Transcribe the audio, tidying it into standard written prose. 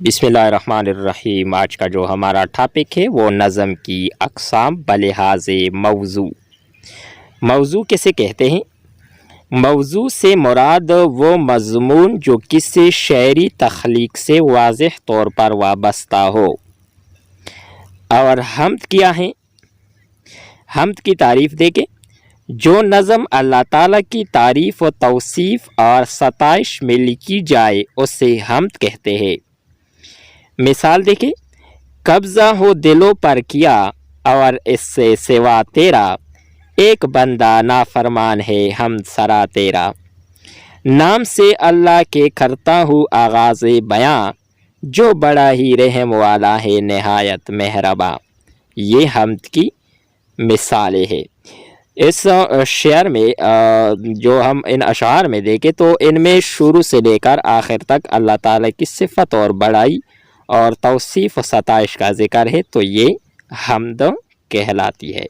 بسم اللہ الرحمن الرحیم۔ آج کا جو ہمارا ٹاپک ہے وہ نظم کی اقسام بلحاظ موضوع۔ موضوع کسے کہتے ہیں؟ موضوع سے مراد وہ مضمون جو کسی شعری تخلیق سے واضح طور پر وابستہ ہو۔ اور حمد کیا ہے؟ حمد کی تعریف دیکھیں، جو نظم اللہ تعالیٰ کی تعریف و توصیف اور ستائش میں لکھی جائے اسے حمد کہتے ہیں۔ مثال دیکھیں، قبضہ ہو دلوں پر کیا اور اس سے سوا تیرا، ایک بندہ نافرمان ہے حمد سرا تیرا۔ نام سے اللہ کے کرتا ہوں آغاز بیاں، جو بڑا ہی رحم والا ہے نہایت مہرباں۔ یہ حمد کی مثالیں ہے۔ اس شعر میں جو ہم ان اشعار میں دیکھیں تو ان میں شروع سے لے کر آخر تک اللہ تعالیٰ کی صفت اور بڑائی اور توصیف و ستائش کا ذکر ہے، تو یہ حمد کہلاتی ہے۔